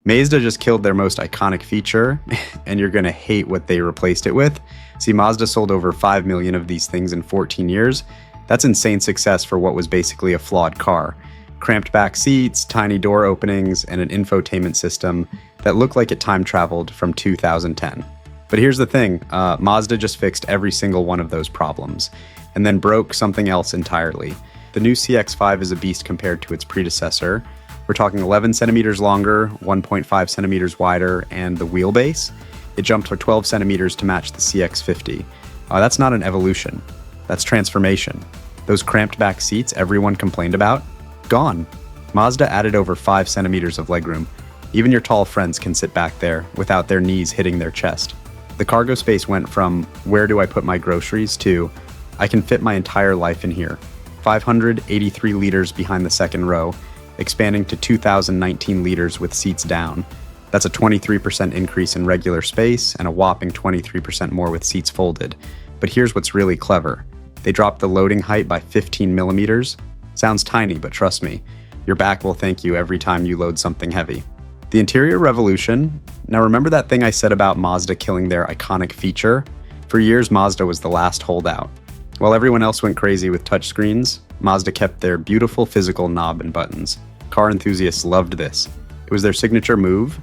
Mazda just killed their most iconic feature, and you're gonna hate what they replaced it with. See, Mazda sold over 5 million of these things in 14 years. That's insane success for what was basically a flawed car. Cramped back seats, tiny door openings, and an infotainment system that looked like it time traveled from 2010. But here's the thing, Mazda just fixed every single one of those problems, and then broke something else entirely. The new CX-5 is a beast compared to its predecessor. We're talking 11 centimeters longer, 1.5 centimeters wider, and the wheelbase, it jumped for 12 centimeters to match the CX-50. That's not an evolution, that's transformation. Those cramped back seats everyone complained about, gone. Mazda added over 5 centimeters of legroom. Even your tall friends can sit back there without their knees hitting their chest. The cargo space went from, where do I put my groceries, to, I can fit my entire life in here. 583 liters behind the second row, expanding to 2,019 liters with seats down. That's a 23% increase in regular space and a whopping 23% more with seats folded. But here's what's really clever. They dropped the loading height by 15 millimeters. Sounds tiny, but trust me, your back will thank you every time you load something heavy. The interior revolution. Now remember that thing I said about Mazda killing their iconic feature? For years, Mazda was the last holdout. While everyone else went crazy with touchscreens, Mazda kept their beautiful physical knob and buttons. Car enthusiasts loved this. It was their signature move.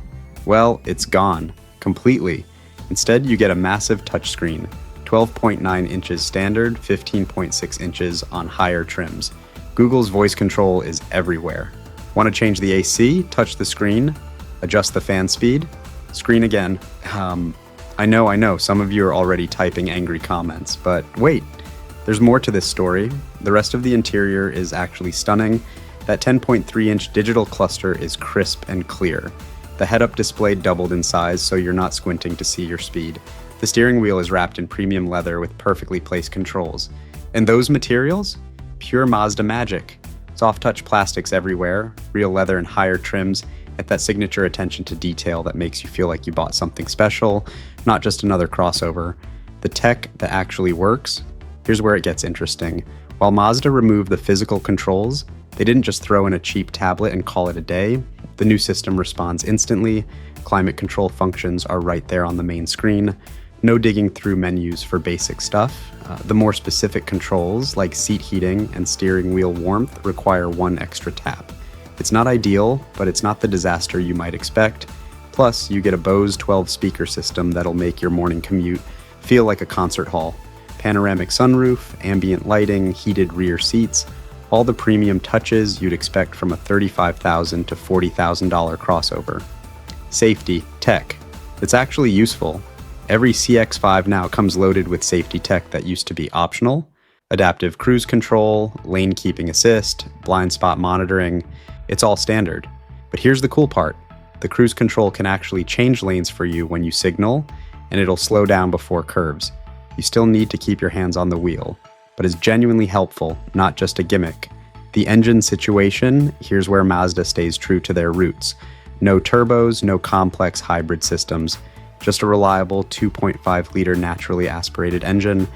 Well, it's gone. Completely. Instead, you get a massive touchscreen. 12.9 inches standard, 15.6 inches on higher trims. Google's voice control is everywhere. Want to change the AC? Touch the screen. Adjust the fan speed. Screen again. I know, some of you are already typing angry comments, but wait. There's more to this story. The rest of the interior is actually stunning. That 10.3-inch digital cluster is crisp and clear. The head-up display doubled in size, so you're not squinting to see your speed. The steering wheel is wrapped in premium leather with perfectly placed controls. And those materials? Pure Mazda magic. Soft-touch plastics everywhere, real leather and higher trims, and that signature attention to detail that makes you feel like you bought something special, not just another crossover. The tech that actually works. Here's where it gets interesting. While Mazda removed the physical controls, they didn't just throw in a cheap tablet and call it a day. The new system responds instantly. Climate control functions are right there on the main screen. No digging through menus for basic stuff. The more specific controls, like seat heating and steering wheel warmth, require one extra tap. It's not ideal, but it's not the disaster you might expect. Plus, you get a Bose 12-speaker system that'll make your morning commute feel like a concert hall. Panoramic sunroof, ambient lighting, heated rear seats, all the premium touches you'd expect from a $35,000 to $40,000 crossover. Safety, tech. It's actually useful. Every CX-5 now comes loaded with safety tech that used to be optional. Adaptive cruise control, lane keeping assist, blind spot monitoring, it's all standard. But here's the cool part. The cruise control can actually change lanes for you when you signal, and it'll slow down before curves. You still need to keep your hands on the wheel, but is genuinely helpful, not just a gimmick. The engine situation, here's where Mazda stays true to their roots. No turbos, no complex hybrid systems, just a reliable 2.5-liter naturally aspirated engine.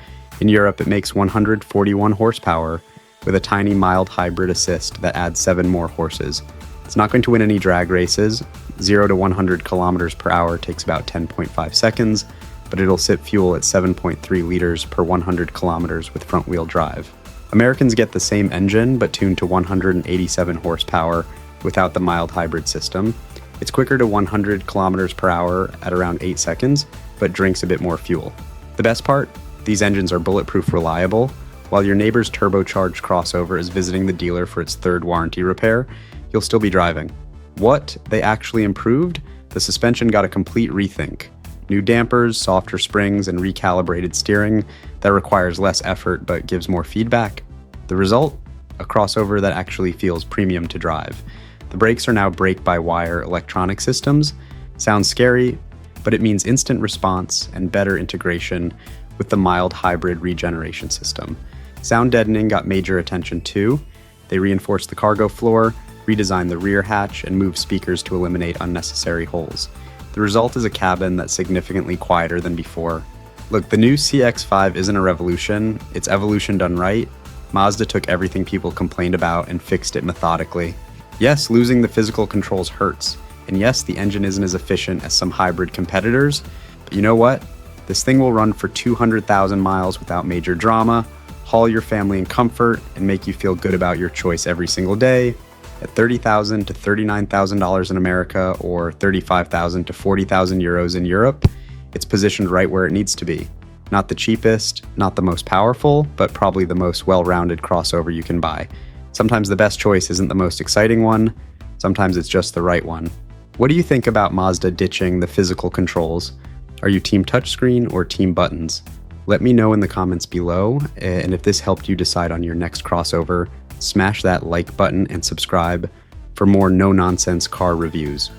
In Europe, it makes 141 horsepower with a tiny mild hybrid assist that adds 7 more horses. It's not going to win any drag races. 0 to 100 kilometers per hour takes about 10.5 seconds, but it'll sip fuel at 7.3 liters per 100 kilometers with front-wheel drive. Americans get the same engine, but tuned to 187 horsepower without the mild hybrid system. It's quicker to 100 kilometers per hour at around 8 seconds, but drinks a bit more fuel. The best part? These engines are bulletproof reliable. While your neighbor's turbocharged crossover is visiting the dealer for its 3rd warranty repair, you'll still be driving. What they actually improved? The suspension got a complete rethink. New dampers, softer springs, and recalibrated steering that requires less effort but gives more feedback. The result? A crossover that actually feels premium to drive. The brakes are now brake-by-wire electronic systems. Sounds scary, but it means instant response and better integration with the mild hybrid regeneration system. Sound deadening got major attention too. They reinforced the cargo floor, redesigned the rear hatch, and moved speakers to eliminate unnecessary holes. The result is a cabin that's significantly quieter than before. Look, the new CX-5 isn't a revolution, it's evolution done right. Mazda took everything people complained about and fixed it methodically. Yes, losing the physical controls hurts. And yes, the engine isn't as efficient as some hybrid competitors, but you know what? This thing will run for 200,000 miles without major drama, haul your family in comfort, and make you feel good about your choice every single day. At $30,000 to $39,000 in America or 35,000 to 40,000 euros in Europe, it's positioned right where it needs to be. Not the cheapest, not the most powerful, but probably the most well-rounded crossover you can buy. Sometimes the best choice isn't the most exciting one, sometimes it's just the right one. What do you think about Mazda ditching the physical controls? Are you team touchscreen or team buttons? Let me know in the comments below, and if this helped you decide on your next crossover, smash that like button and subscribe for more no-nonsense car reviews.